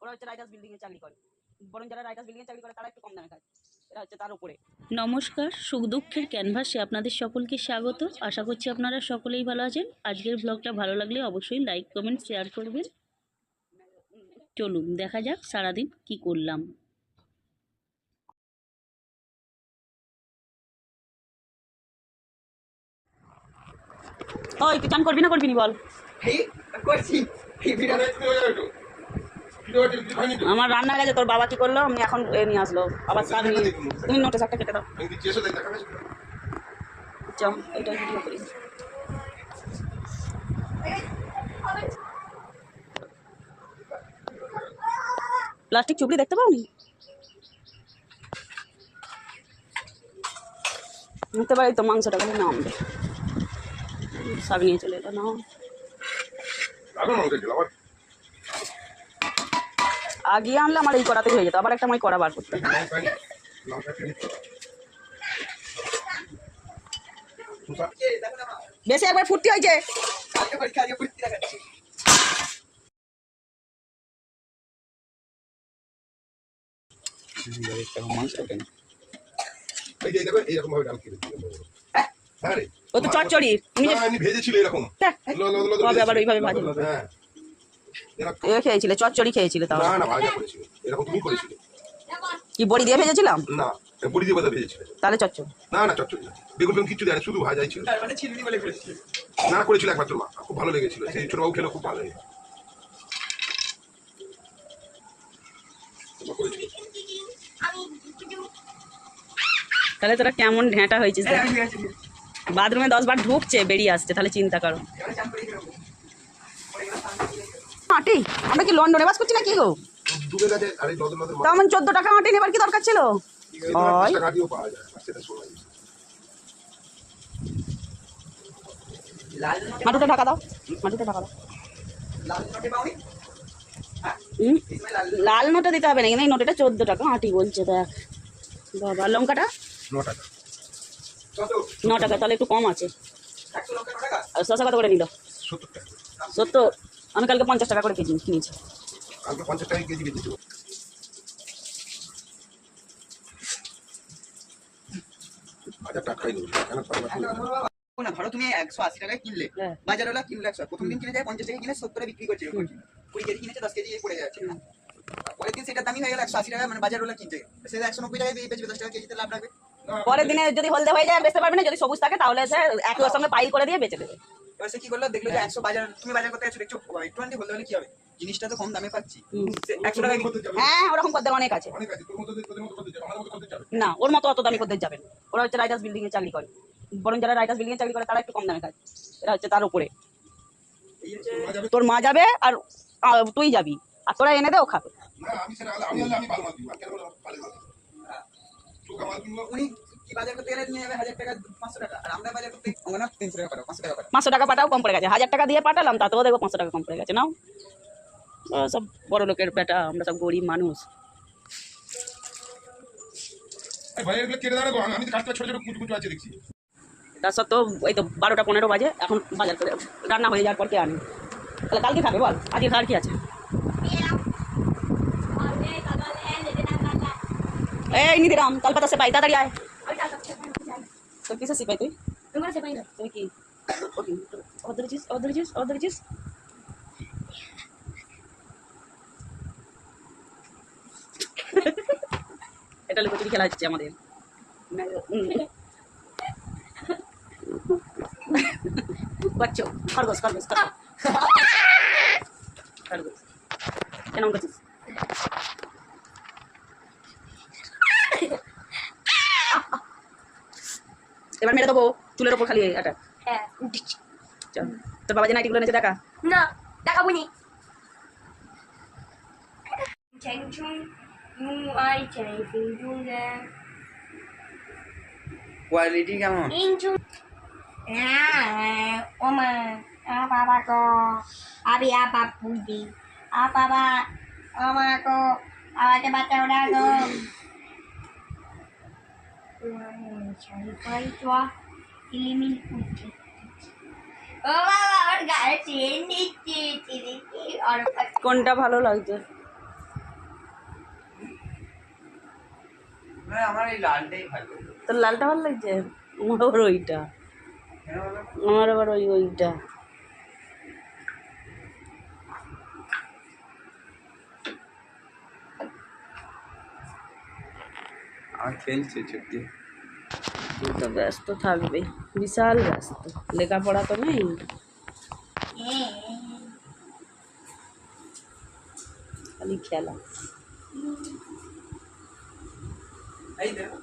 ওরা হচ্ছে writers building এ চাকরি করে, বরং যারা রাইটার্স বিল্ডিং এ চাকরি করে তারা একটু কম দামে খায়, এরা হচ্ছে তার উপরে। নমস্কার, সুখ দুঃখের ক্যানভাসে আপনাদের সকলকে স্বাগত। আশা করছি আপনারা সকলেই ভালো আছেন। আজকের ব্লগটা ভালো লাগলে অবশ্যই লাইক কমেন্ট শেয়ার করবেন। চলুন দেখা যাক সারাদিন কি করলাম। ওই তুই চান করবি না করবি নি বল? আমার রান্না গেছে, তোর বাবা কি করলো? আমি এখন নিয়ে আসলো আবার শাক নিয়ে। তুমি নোটে শাকটা কেটে দাও। চল এইটাই ভিডিও করি। প্লাস্টিক চুপড়ি দেখতে পাওনি? নিতে পারি তো, মাংসটা খালি নামবে। শাক নিয়ে চলে এলো, নাও। আগে আনলে আমার এই করাতে হয়ে যেত, আবার একটা আমার করা বার করতে। বেশি একবার ফুর্তি হয়েছে। ও তো চচ্চড়ি আবার ওইভাবে ভাজি খেয়েছিলে, চচ্চড়ি খেয়েছিলে? তাও কি বড়ি দিয়ে ভেজেছিলাম? না, বড়ি দিয়ে কথা ভেজেছিলে। তাহলে চচ্চড়ি? না না, চচ্চড়ি না, বেগুন বেগুন কিছু দেয়, শুধু ভাজাই ছিল। তার মানে চিংড়ি বলে করেছিল। না, করেছিল একবার তোর মা, খুব ভালো লেগেছিল। সেই ছোট বাবু খেলো, খুব ভালো লেগেছিল। তাহলে তোরা কেমন ঢেঁটা হয়েছিস? বাথরুমে 10 বার ঢুকছে, বেরিয়ে আসছে, তাহলে চিন্তা করো। আটি আমরা কি লন্ডনে বাস করছি না কি গো? তেমন 14 টাকা আটি নেবার কি দরকার ছিল? মাটুটা ঢাকা দাও, মাটুটা ঢাকা দাও। লাল নোটে দিতে হবে না, কিন্তু এই নোটেটা 14 টাকা আটি বলছে। দেখ বাবা, লঙ্কাটা 9 টাকা, তাহলে একটু কম আছে। আর শসা কত করে নিল? 70। আমি কালকে 50 টাকা করে কেজি কিনেছি। ধরো তুমি 180 টাকায় কিনলে, বাজারওয়ালা কিনলে 100, প্রথম দিন কিনে যায় 50 টাকা কিনে 70 বিক্রি করছে। 20 কেজি কিনেছে, 10 কেজি পড়ে যাচ্ছে। পরের দিন সেটা দামি হয়ে গেল 180 টাকা, মানে বাজারওয়ালা কিনছে, সেটা 190 টাকায় বেচবে, 10 টাকা কেজিতে লাভ রাখবে। পরের দিনে যদি হলদে হয়ে যায় বেচতে পারবে না, যদি সবুজ থাকে তাহলে সে একই সঙ্গে পাইল করে দিয়ে বেচে দেবে। এবার সে কি করলো, দেখলো যে 100 বাজার, তুমি বাজার করতে গেছো, দেখছো একটু আনতে হলদে হলে কি হবে, জিনিসটা তো কম দামে পাচ্ছি, 100 টাকা। হ্যাঁ, ওরকম করতে অনেক আছে। না, ওর মতো অত দামি করতে যাবেন। ওরা হচ্ছে রাইটার্স বিল্ডিং এ চাকরি করে, বরং যারা রাইটার্স বিল্ডিং এ চাকরি করে তারা একটু কম দামে খায়, এরা হচ্ছে তার উপরে। তোর মা যাবে আর তুই যাবি, আর তোরা এনে দেও খাবে। উনি কি বাজার করতে গেলে নিয়ে যাবে 1000 টাকা 500 টাকা, আর আমরা বাজার করতে 300 টাকা পাঠাও, 500 টাকা পাঠাও। 500 টাকা পাঠাও, কম পড়ে গেছে। 1000 টাকা দিয়ে পাঠালাম, তাতেও দেখো 500 টাকা কম পড়ে গেছে। নাও, সব বড় লোকের বেটা, আমরা সব গরিব মানুষ। তার সত্ত্বেও এই তো 12টা 15 বাজে, এখন বাজার করে রান্না হয়ে যাওয়ার পর কে আনে? তাহলে কালকে খাবে বল, আজকে খাওয়ার কি আছে? এই নিধিরাম, তালপাতা সে পাই, তাড়াতাড়ি আয়। তোর কিসে সিপাই তুই? তুই কি অদরিচিস? এটা লুকোচুরি খেলা হচ্ছে আমাদের। বাচ্চো খরগোশ কেন করছিস? এবার মেরে দেবো চুলের ওপর খালি এটা। চল, তোর বাবা যে নাইটিগুলো এনেছে দেখা। না, দেখাবো নি। কোয়ালিটি কেমন? Oma, apa ko? Abi apa pudi? Apa Oma ko? Apa baca udah ko? Cari koi tua, ilimin putih. Oh mama, और गाय चेनी चेनी और কোনটা ভালো লাগছে? আমার এই লালটাই ভালো। তোর লালটা ভালো লাগছে, আমার আবার ওইটা, আমার আবার ওইটা। আর খেলছে ছুটি। তুই তো ব্যস্ত থাকবে, বিশাল ব্যস্ত, লেখাপড়া তো নেই। খালি খেলা। এই দেখো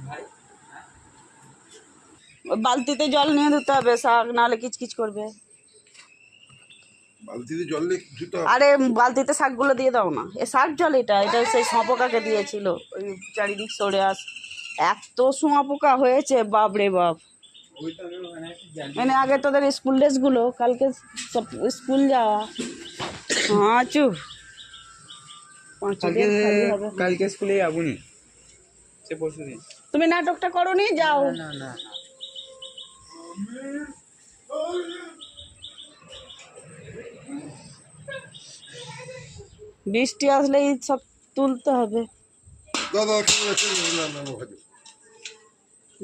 ভাই, ওই বালতিতে জল নিয়ে ধুতে হবে শাক, নাহলে কিচকিচ করবে। বালতিতে জল নিয়ে ধুতে হবে। আরে বালতিতে শাকগুলো দিয়ে দাও না, এ শাক জল, এটা এটা সেই শুঁয়োপোকাকে দিয়েছিল, ওই চারিদিক সরে আস, এত শুঁয়োপোকা হয়েছে বাপরে বাপ। ওই তো আমি ওখানে জানি। মানে আগে তোদের স্কুল ড্রেসগুলো, কালকে সব স্কুল যাওয়া। হ্যাঁ চুপ, পাঁচুদের খালি হবে। কালকে স্কুলে যাবনি, সে পরশু দিন। তুমি নাটকটা করো নি, যাও। না না বৃষ্টি আসলেই সব তুলতে হবে। দাদা না না না ভাই।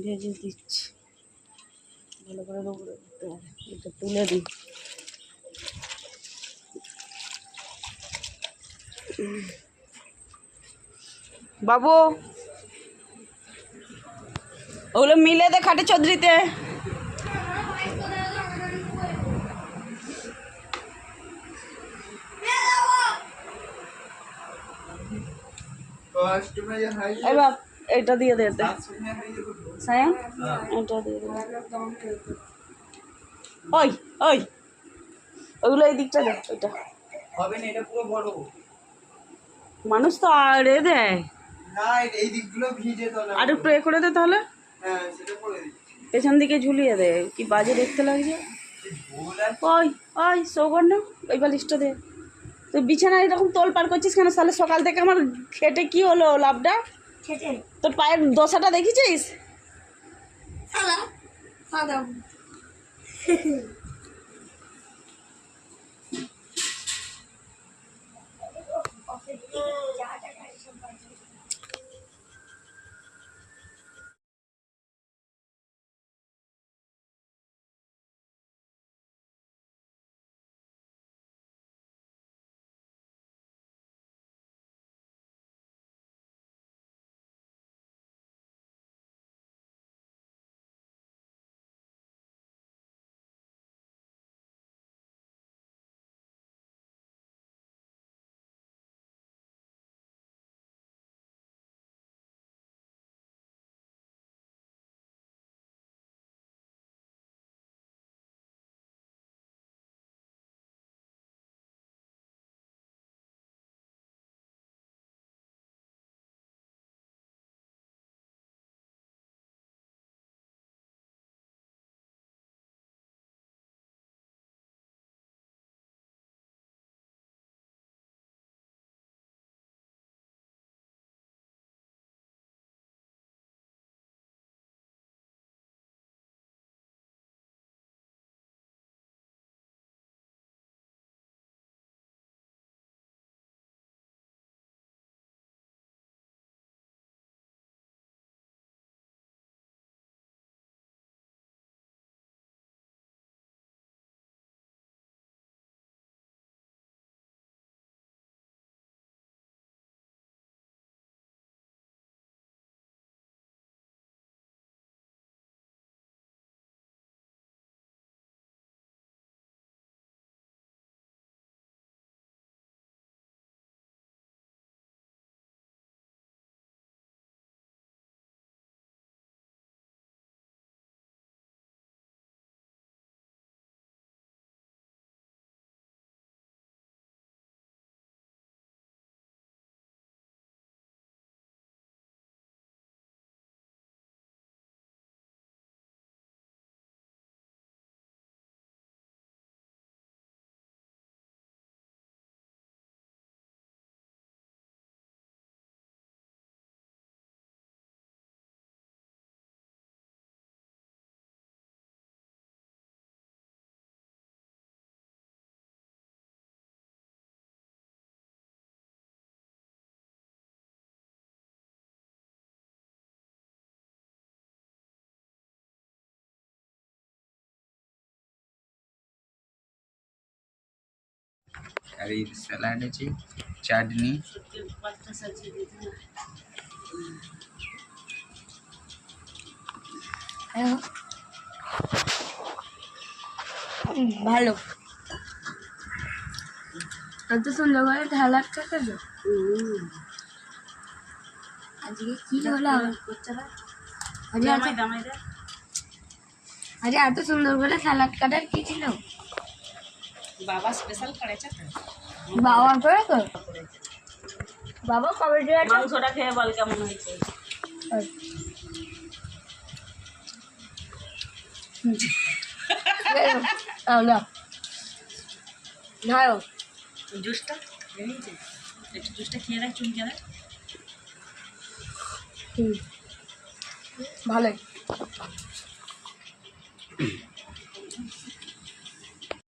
ভেজে দিচ্ছি, ভালো করে রোগড়ে দিতে হবে, এটা তুলে দিই। বাবু, ওগুলো মিলে দে খাটে চৌধুরীতে। ফার্স্ট में ये है এই বাপ, এটা দিয়ে দে এতে। सात में है ये तो সায়াম, এটা দিয়ে দে। ওই ওই, ওগুলো এই দিকটা দে, ওইটা। হবে না, এটা পুরো বড়। মানুষ তো আরে দেয়, না এই দিকগুলো ভিজে তো না। আর একটু এ করে দে তাহলে, হ্যাঁ সেটা করে দিচ্ছি। পেছন দিকে ঝুলিয়ে দে, কি বাজে দেখতে লাগছে। ভুল আর ওই ওই সৌগন্য, ওই বালিশটা দে। তুই বিছানায় এরকম তোল পার করছিস কেন? তাহলে সকাল থেকে আমার খেটে কি হলো লাভটা? খেতে তোর পায়ের দশাটা দেখেছিস? সাদা সাদা আর এই স্যালাড আছে, চাটনি। ভালো এত সুন্দর করে ঢালার খেতে তো আজকে কি হলো আজকে এত সুন্দর করে স্যালাড কাটার কি ছিল বাবা স্পেশাল করেছে বাবা করে তো বাবা কবে দিয়েছে মাংসটা খেয়ে বল কেমন হয়েছে না ভালো জুসটা একটু জুসটা খেয়ে দেখ চুমকে দেখ ভালোই